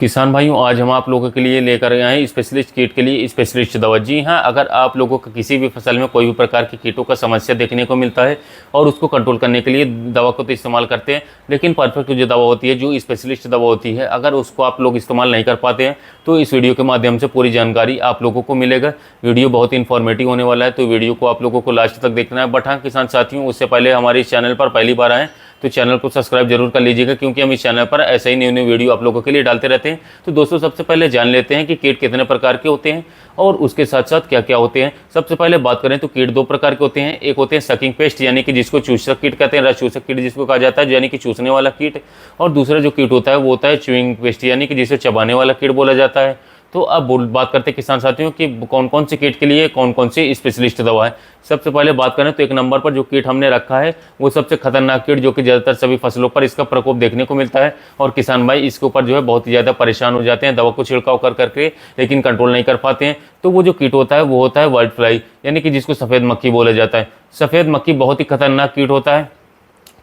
किसान भाइयों, आज हम आप लोगों के लिए लेकर आए हैं स्पेशलिस्ट कीट के लिए स्पेशलिस्ट दवा। जी हाँ, अगर आप लोगों को किसी भी फसल में कोई भी प्रकार की कीटों का समस्या देखने को मिलता है और उसको कंट्रोल करने के लिए दवा को तो इस्तेमाल करते हैं, लेकिन परफेक्ट जो दवा होती है, जो स्पेशलिस्ट दवा होती है, अगर उसको आप लोग इस्तेमाल नहीं कर पाते हैं तो इस वीडियो के माध्यम से पूरी जानकारी आप लोगों को मिलेगा। वीडियो बहुत ही इन्फॉर्मेटिव होने वाला है, तो वीडियो को आप लोगों को लास्ट तक देखना है। बट हाँ किसान साथियों, उससे पहले हमारे इस चैनल पर पहली बार आएँ तो चैनल को सब्सक्राइब जरूर कर लीजिएगा, क्योंकि हम इस चैनल पर ऐसे ही न्यू न्यू वीडियो आप लोगों के लिए डालते रहते हैं। तो दोस्तों, सबसे पहले जान लेते हैं कि कीट कितने प्रकार के होते हैं और उसके साथ साथ क्या क्या होते हैं। सबसे पहले बात करें तो कीट दो प्रकार के होते हैं। एक होते हैं सकिंग पेस्ट, यानी कि जिसको चूसक कीट कहते हैं, रस चूसक कीट जिसको कहा जाता है, यानी कि चूसने वाला कीट। और दूसरा जो कीट होता है वो होता है च्यूइंग पेस्ट, यानी कि जिसे चबाने वाला कीट बोला जाता है। तो अब बात करते हैं किसान साथियों कि कौन कौन से कीट के लिए कौन कौन सी स्पेशलिस्ट दवा है। सबसे पहले बात करें तो एक नंबर पर जो कीट हमने रखा है वो सबसे खतरनाक कीट, जो कि ज़्यादातर सभी फसलों पर इसका प्रकोप देखने को मिलता है और किसान भाई इसके ऊपर जो है बहुत ही ज़्यादा परेशान हो जाते हैं दवा को छिड़काव कर करके, लेकिन कंट्रोल नहीं कर पाते हैं। तो वो जो कीट होता है वो होता है व्हाइट फ्लाई, यानी कि जिसको सफ़ेद मक्खी बोला जाता है। सफ़ेद मक्खी बहुत ही खतरनाक कीट होता है।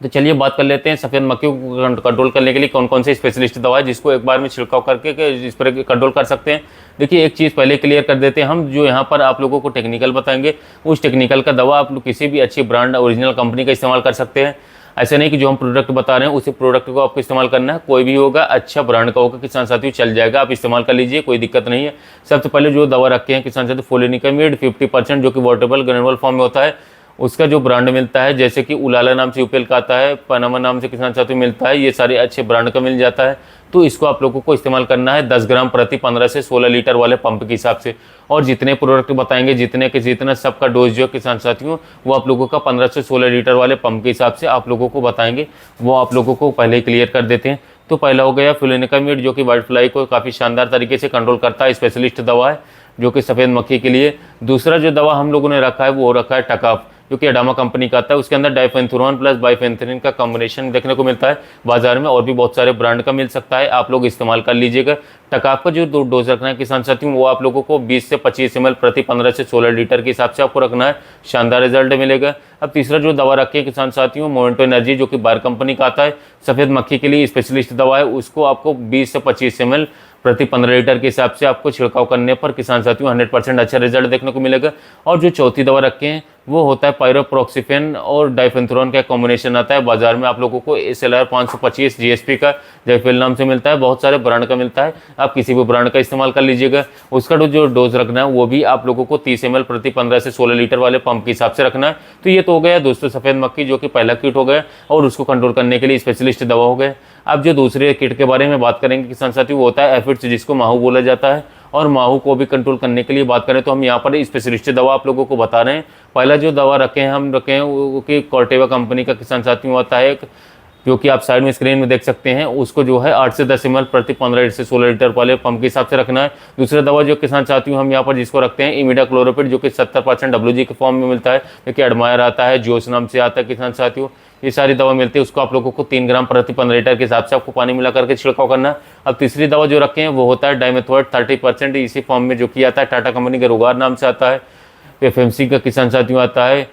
तो चलिए बात कर लेते हैं सफ़ेद मक्खी को कंट्रोल करने के लिए कौन कौन से स्पेशलिस्ट दवा है जिसको एक बार में छिड़काव करके इस पर कंट्रोल कर सकते हैं। देखिए, एक चीज़ पहले क्लियर कर देते हैं, हम जो यहाँ पर आप लोगों को टेक्निकल बताएंगे उस टेक्निकल का दवा आप लोग किसी भी अच्छी ब्रांड ओरिजिनल कंपनी का इस्तेमाल कर सकते हैं। ऐसे नहीं कि जो हम प्रोडक्ट बता रहे हैं उसी प्रोडक्ट को आपको इस्तेमाल करना है। कोई भी होगा, अच्छा ब्रांड का होगा किसान साथियों, चल जाएगा, आप इस्तेमाल कर लीजिए, कोई दिक्कत नहीं है। सबसे पहले जो दवा रखे हैं किसान साथियों, फोलिनिकामिड 50%, जो कि वाटरेबल ग्रेनुअल फॉर्म में होता है, उसका जो ब्रांड मिलता है, जैसे कि उलाला नाम से यूपीएल का आता है, पनामा नाम से किसान साथियों मिलता है, ये सारे अच्छे ब्रांड का मिल जाता है। तो इसको आप लोगों को इस्तेमाल करना है 10 ग्राम प्रति 15 से 16 लीटर वाले पंप के हिसाब से। और जितने प्रोडक्ट बताएंगे, जितना सबका डोज जो है किसान साथियों, वो आप लोगों का 15 से 16 लीटर वाले पंप के हिसाब से आप लोगों को बताएंगे, वो आप लोगों को पहले ही क्लियर कर देते हैं। तो पहला हो गया फ्लोनिकामिड, जो कि व्हाइट फ्लाई को काफ़ी शानदार तरीके से कंट्रोल करता है, स्पेशलिस्ट दवा है जो कि सफ़ेद मक्खी के लिए। दूसरा जो दवा हम लोगों ने रखा है वो रखा है टकाफ, जो कि अडामा कंपनी का आता है। उसके अंदर डाइफेंथुरान प्लस बाइफेंथ्रिन का कॉम्बिनेशन देखने को मिलता है बाजार में, और भी बहुत सारे ब्रांड का मिल सकता है, आप लोग इस्तेमाल कर लीजिएगा। टकाफ का जो डोज रखना है किसान साथियों, वो आप लोगों को 20 से 25 ml प्रति 15 से 16 लीटर के हिसाब से आपको रखना है, शानदार रिजल्ट मिलेगा। अब तीसरा जो दवा रखी है किसान साथियों, मोमेंटो एनर्जी, जो कि बायर कंपनी का आता है, सफ़ेद मक्खी के लिए स्पेशलिस्ट दवा है। उसको आपको 20 से 25 ml प्रति 15 लीटर के हिसाब से आपको छिड़काव करने पर किसान साथियों 100% अच्छा रिजल्ट देखने को मिलेगा। और जो चौथी दवा रखे हैं वो होता है पायरोप्रोक्सिफेन और डाइफेंथुरान का कॉम्बिनेशन आता है। बाजार में आप लोगों को SLR 525 GSP का जयफिल नाम से मिलता है, बहुत सारे ब्रांड का मिलता है, आप किसी भी ब्रांड का इस्तेमाल कर लीजिएगा। उसका जो डोज रखना है वो भी आप लोगों को 30 ml प्रति 15 से 16 लीटर वाले पंप के हिसाब से रखना है। तो ये तो हो गया दोस्तों सफ़ेद मक्खी, जो कि पहला कीट हो गया और उसको कंट्रोल करने के लिए स्पेशलिस्ट दवा हो गए। अब जो दूसरे कीट के बारे में बात करेंगे किसान साथियों, वो होता है एफिड्स, जिसको माहू बोला जाता है। और माहू को भी कंट्रोल करने के लिए बात करें तो हम यहाँ पर स्पेशलिस्ट दवा आप लोगों को बता रहे हैं। पहला जो दवा रखे हैं वो कि कॉर्टेवा कंपनी का किसान साथियों आता है, जो कि आप साइड में स्क्रीन में देख सकते हैं। उसको जो है 8 से 10 ml प्रति 15 से 16 लीटर वाले पंप के हिसाब से रखना है। दूसरा दवा जो किसान साथियों हम यहाँ पर जिसको रखते हैं, इमिडाक्लोरोपिड, जो कि 70% WG के फॉर्म में मिलता है, देखिए एडमायर आता है, जोश नाम से आता है किसान साथियों, ये सारी दवा मिलती है। उसको आप लोगों को 3 ग्राम प्रति 15 लीटर के हिसाब से आपको पानी मिला करके छिड़काव करना है। अब तीसरी दवा जो रखे हैं वो होता है डाइमेथोएट 30%, इसी फॉर्म में जो कि आता है, टाटा कंपनी के रोगार नाम से आता है, FMC का किसान साथियों आता है।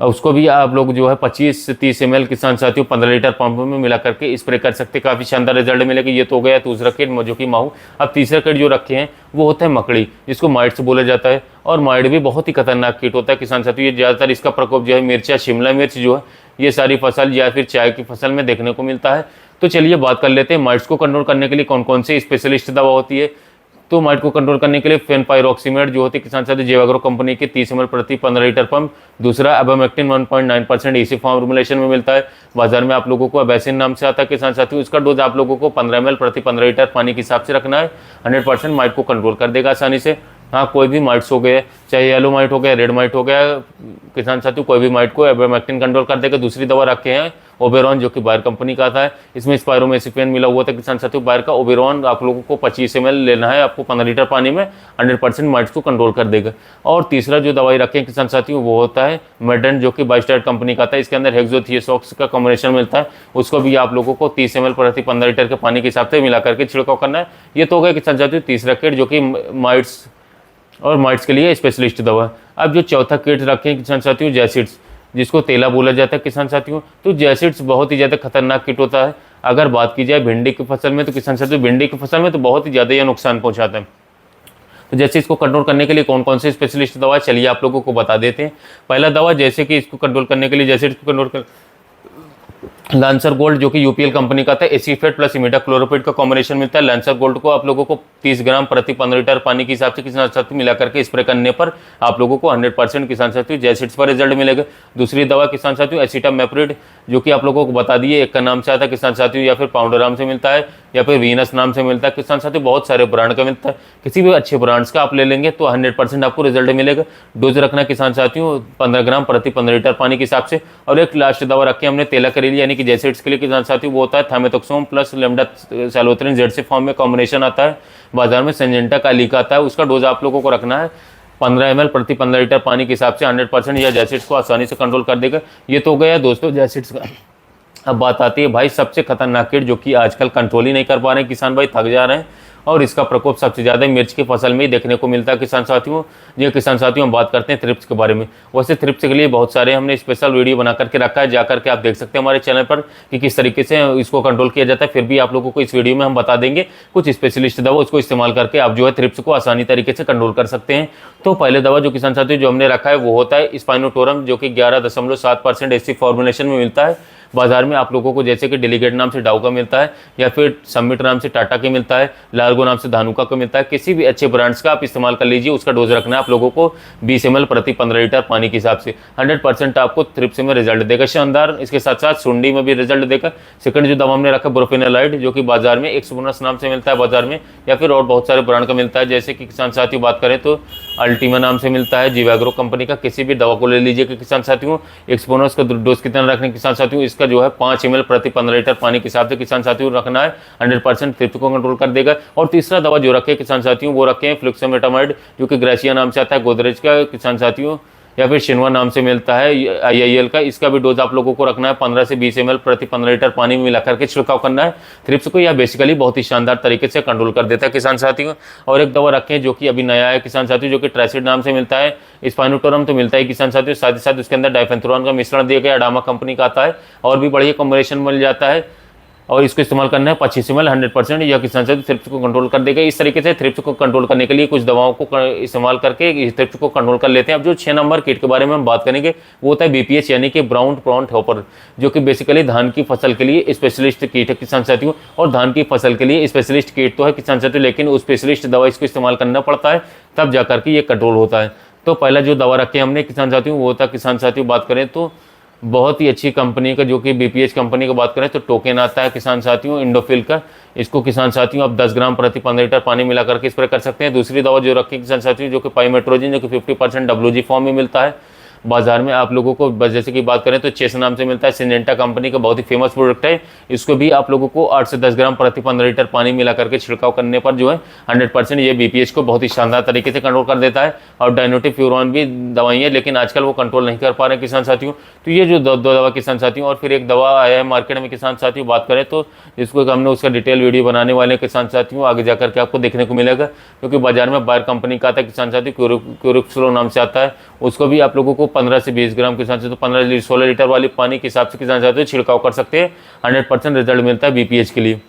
उसको भी आप लोग जो है 25 से 30 ml किसान साथियों 15 लीटर पंप में मिला करके स्प्रे कर सकते हैं, काफ़ी शानदार रिजल्ट मिलेगा। ये तो हो गया दूसरा किट जो कि माहू। अब तीसरा किट जो रखे हैं वो होता है मकड़ी, जिसको माइट्स बोला जाता है। और माइट भी बहुत ही खतरनाक कीट होता है किसान साथियों। ये ज़्यादातर इसका प्रकोप जो है मिर्चा, शिमला मिर्च जो है, ये सारी फसल या फिर चाय की फसल में देखने को मिलता है। तो चलिए बात कर लेते हैं माइट्स को कंट्रोल करने के लिए कौन कौन सी स्पेशलिस्ट दवा होती है। तो माइट को कंट्रोल करने के लिए फेनपाइरोक्सीमेट जो होती है किसान साथियों, जेवाग्रो कंपनी के 30 ml प्रति 15 लीटर पंप। दूसरा एबामेक्टिन 1.9% इसी फॉर्मुलेशन में मिलता है, बाजार में आप लोगों को अबैसिन नाम से आता है किसान साथियों। इसका डोज आप लोगों को 15 ml प्रति 15 लीटर पानी के हिसाब से रखना है, 100% माइट को कंट्रोल कर देगा आसानी से। हाँ, कोई भी माइट्स हो गए, चाहे येलो माइट हो गया, रेड माइट हो गया, किसान साथियों कोई भी माइट को एबामेक्टिन कंट्रोल कर देगा। दूसरी दवा रखे हैं ओबेरॉन, जो कि बायर कंपनी का आता है, इसमें स्पायरोमेसिफेन मिला हुआ था किसान साथियों बायर का। ओबेरॉन आप लोगों को 25 ml लेना है आपको 15 लीटर पानी में, 100% माइट्स को कंट्रोल कर देगा। और तीसरा जो दवाई रखे हैं किसान साथियों वो होता है मेडेंट, जो कि बाइस्टार्ट कंपनी का आता है। इसके अंदर हेक्सोथियोसॉक्स का कॉम्बिनेशन मिलता है, उसको भी आप लोगों को 30 ml प्रति 15 लीटर के पानी के हिसाब से मिला करके छिड़काव करना है। ये तो हो गया किसान साथियों तीसरा किट, जो कि माइट्स और माइट्स के लिए स्पेशलिस्ट दवा। अब जो चौथा किट रखे हैं किसान साथियों जैसिड्स, जिसको तेला बोला जाता है किसान साथियों। तो जैसिड्स बहुत ही ज़्यादा खतरनाक कीट होता है। अगर बात की जाए भिंडी की फसल में तो किसान साथियों भिंडी की फसल में तो बहुत ही ज़्यादा यह नुकसान पहुंचाता है। तो जैसे इसको कंट्रोल करने के लिए कौन कौन से स्पेशलिस्ट दवा, चलिए आप लोगों को बता देते हैं। पहला दवा जैसे कि इसको कंट्रोल करने के लिए, जैसे इसको कंट्रोल कर लांसर गोल्ड जो कि यूपीएल कंपनी का था, एसीफेट प्लस इमिडाक्लोरोपिड का कॉम्बिनेशन मिलता है। लांसर गोल्ड को आप लोगों को 30 ग्राम प्रति 15 लीटर पानी के हिसाब से किसान साथियों मिला करके स्प्रे करने पर आप लोगों को 100% किसान साथियों जैसिड्स पर रिजल्ट मिलेगा। दूसरी दवा किसान साथियों एसिटामेप्रिड, जो कि आप लोगों को बता दिए, एक का नाम से आता है किसान साथियों, या फिर पाउंडराम से मिलता है या फिर वीनस नाम से मिलता है किसान साथियों। बहुत सारे ब्रांड का मिलता है, किसी भी अच्छे ब्रांड्स का आप ले लेंगे तो 100% आपको रिजल्ट मिलेगा। डोज रखना किसान साथियों 15 ग्राम प्रति 15 लीटर पानी के हिसाब से। और एक लास्ट दवा रखी हमने तेला करेली यानी कि जैसिड्स के लिए किसान साथियों, वो होता है थामेथोक्सोम प्लस लेमडा सैलोथ्रिन जेड से फॉर्म में कॉम्बिनेशन आता है, बाजार में सिंजेंटा काली का आता है। उसका डोज आप लोगों को रखना है 15 ml प्रति 15 लीटर पानी के हिसाब से। 100% यह जैसिड्स को आसानी से कंट्रोल कर देगा। ये तो हो गया दोस्तों जैसिड्स का। अब बात आती है भाई सबसे खतरनाक कीट जो कि आजकल कंट्रोल ही नहीं कर पा रहे हैं किसान भाई, थक जा रहे हैं, और इसका प्रकोप सबसे ज़्यादा मिर्च की फसल में ही देखने को मिलता है किसान साथियों। ये किसान साथियों हम बात करते हैं थ्रिप्स के बारे में। वैसे थ्रिप्स के लिए बहुत सारे हमने स्पेशल वीडियो बना करके रखा है, जाकर के आप देख सकते हैं हमारे चैनल पर कि किस तरीके से इसको कंट्रोल किया जाता है। फिर भी आप लोगों को इस वीडियो में हम बता देंगे कुछ स्पेशलिस्ट दवा, उसको इस्तेमाल करके आप जो है थ्रिप्स को आसानी तरीके से कंट्रोल कर सकते हैं। तो पहले दवा जो किसान साथियों जो हमने रखा है वो होता है स्पाइनोटोरम, जो कि 11.7% ऐसी फॉर्मुलेशन में मिलता है बाजार में आप लोगों को, जैसे कि डेलीगेट नाम से डाउ का मिलता है, या फिर समिट नाम से टाटा के मिलता है, लार्गो नाम से धानुका का मिलता है। किसी भी अच्छे ब्रांड्स का आप इस्तेमाल कर लीजिए। उसका डोज रखना है आप लोगों को 20 ml प्रति 15 लीटर पानी के हिसाब से। 100% आपको थ्रिप्स में रिजल्ट देगा शानदार। इसके साथ साथ सुंडी में भी रिजल्ट देगा। सेकंड जो दवा हमने रखा ब्रोफेनालाइड, जो कि बाजार में एक्सपोनस नाम से मिलता है बाजार में, या फिर और बहुत सारे ब्रांड का मिलता है। जैसे कि किसान साथियों बात करें तो अल्टीमा नाम से मिलता है, जीवाग्रो कंपनी का। किसी भी दवा को ले लीजिए किसान साथियों। एक्सपोनस का डोज कितना रखने किसान साथियों, इसका जो है 5 ml प्रति 15 लीटर पानी के हिसाब से किसान साथियों रखना है। 100% थ्रिप्स को कंट्रोल कर देगा। और तीसरा दवा जो रखे किसान साथियों वो रखे हैं फ्लुक्सामेटामाइड, जो कि ग्रेसिया नाम से आता है गोदरेज का किसान साथियों, या फिर शिनवा नाम से मिलता है IIL का। इसका भी डोज आप लोगों को रखना है 15 से 20 ml प्रति 15 लीटर पानी में मिला करके छिड़काव करना है थ्रिप्स को। यह बेसिकली बहुत ही शानदार तरीके से कंट्रोल कर देता है किसान साथियों। और एक दवा रखें जो कि अभी नया है किसान साथियों, जो कि ट्राइसिड नाम से मिलता है। स्पाइनोटोरम तो मिलता है किसान साथियों, साथ ही साथ उसके अंदर डाइफेंथुरान का मिश्रण दिया गया, अडामा कंपनी का आता है, और भी बढ़िया कॉम्बिनेशन मिल जाता है। और इसको इस्तेमाल करना है 25 ml 100%। यह किसान साथियों थ्रिप्स को कंट्रोल कर देगा। इस तरीके से थ्रिप्स को कंट्रोल करने के लिए कुछ दवाओं को इस्तेमाल करके थ्रिप्स को कंट्रोल कर लेते हैं। अब जो 6 नंबर कीट के बारे में हम बात करेंगे वो होता है BPH यानी कि ब्राउन प्लॉन्ट हॉपर, जो कि बेसिकली धान की फसल के लिए स्पेशलिस्ट कीट है किसान साथियों। और धान की फसल के लिए स्पेशलिस्ट कीट तो है किसान साथियों, लेकिन उस स्पेशलिस्ट दवा इसको इस्तेमाल करना पड़ता है, तब जाकर के ये कंट्रोल होता है। तो पहला जो दवा रखे हमने किसान साथियों वो होता है किसान साथियों बात करें तो बहुत ही अच्छी कंपनी का, जो कि BPH कंपनी की बात करें तो टोकेन आता है किसान साथियों इंडोफिल का। इसको किसान साथियों आप 10 ग्राम प्रति 15 लीटर पानी मिला करके स्प्रे कर सकते हैं। दूसरी दवा जो रखी किसान साथियों जो कि पाइमेट्रोजिन, जो कि 50% WG फॉर्म में मिलता है बाजार में आप लोगों को। जैसे कि बात करें तो चेस नाम से मिलता है, सिंजेंटा कंपनी का बहुत ही फेमस प्रोडक्ट है। इसको भी आप लोगों को 8 से 10 ग्राम प्रति 15 लीटर पानी मिला करके छिड़काव करने पर जो है 100% ये BPH को बहुत ही शानदार तरीके से कंट्रोल कर देता है। और डायनोटिफ्यूरॉन भी दवाई है, लेकिन आजकल वो कंट्रोल नहीं कर पा रहे किसान साथियों। तो ये जो दो दवा किसान साथियों, और फिर एक दवा आया है मार्केट में किसान साथियों बात करें तो, जिसको हमने उसका डिटेल वीडियो बनाने वाले हैं किसान साथियों, आगे जाकर के आपको देखने को मिलेगा, क्योंकि बाजार में बायर कंपनी का आता है किसान साथियों, क्यूरिक्सलो नाम से आता है। उसको भी आप लोगों को 15 से 20 ग्राम किसान साथियों 16 लीटर वाली पानी के हिसाब से किसान साथियों छिड़काव कर सकते हैं। 100% रिजल्ट मिलता है BPH के लिए।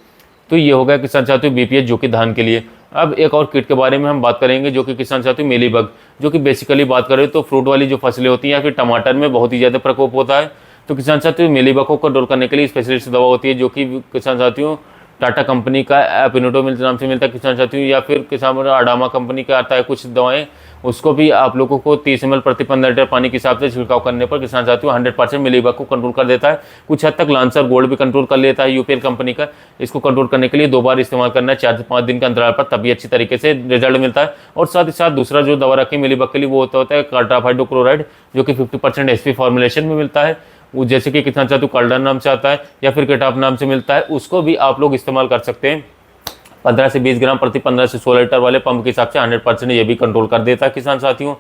तो ये हो गया किसान साथियों BPH जो कि धान के लिए। अब एक और कीट के बारे में हम बात करेंगे जो कि किसान साथियों मेलीबग, जो कि बेसिकली बात करें तो फ्रूट वाली जो फसलें होती हैं या फिर टमाटर में बहुत ही ज़्यादा प्रकोप होता है। तो किसान साथियों मेलीबग को कंट्रोल करने के लिए स्पेशलिस्ट दवा होती है, जो कि किसान साथियों टाटा कंपनी का एपिनोटो नाम से मिलता है किसान साथियों, या फिर किसान अडामा कंपनी का आता है कुछ दवाएं। उसको भी आप लोगों को 30 ml प्रति 15 लीटर पानी के हिसाब से छिड़काव करने पर किसान साथियों 100% मेलीबग को कंट्रोल कर देता है। कुछ हद तक लांसर गोल्ड भी कंट्रोल कर लेता है यूपीएल कंपनी का। इसको कंट्रोल करने के लिए 2 बार इस्तेमाल करना है 4 से 5 दिन के अंतराल पर, तभी अच्छी तरीके से रिजल्ट मिलता है। और साथ ही साथ दूसरा जो दवा रखी मेलीबग के लिए वो होता है कार्टाफाइडोक्लोराइड, जो कि 50% SP फॉर्मुलेशन में मिलता है। वो जैसे कि किसान साथियों कल्डन नाम से आता है या फिर केटाप नाम से मिलता है, उसको भी आप लोग इस्तेमाल कर सकते हैं 15 से 20 ग्राम प्रति 15 से 16 लीटर वाले पंप के हिसाब से। 100% ये भी कंट्रोल कर देता है किसान साथियों।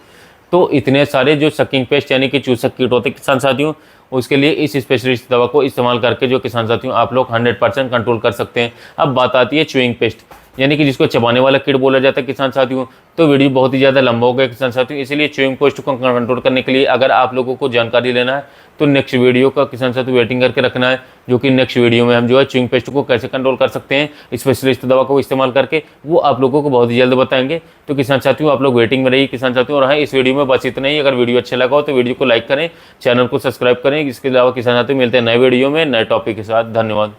तो इतने सारे जो सकिंग पेस्ट यानी कि चूसक कीट होते हैं किसान साथियों, उसके लिए इस स्पेशलिस्ट दवा को इस्तेमाल करके जो किसान साथियों आप लोग 100% कंट्रोल कर सकते हैं। अब बात आती है च्यूइंग पेस्ट। यानी कि जिसको चबाने वाला कीट बोला जाता है किसान साथियों। तो वीडियो बहुत ही ज़्यादा लंबा हो गया किसान साथियों, इसलिए च्यूइंग पेस्ट को कंट्रोल करने के लिए अगर आप लोगों को जानकारी लेना है तो नेक्स्ट वीडियो का किसान साथियों वेटिंग करके रखना है, जो कि नेक्स्ट वीडियो में हम जो है च्यूइंग पेस्ट को कैसे कंट्रोल कर सकते हैं स्पेशलिस्ट दवा को इस्तेमाल करके, वो आप लोगों को बहुत ही जल्द बताएंगे। तो किसान साथियों आप लोग वेटिंग में रहिए किसान साथियों। और हाँ, इस वीडियो में बस इतना ही। अगर वीडियो अच्छा लगा हो तो वीडियो को लाइक करें, चैनल को सब्सक्राइब करें। इसके अलावा किसान साथियों मिलते हैं नए वीडियो में नए टॉपिक के साथ। धन्यवाद।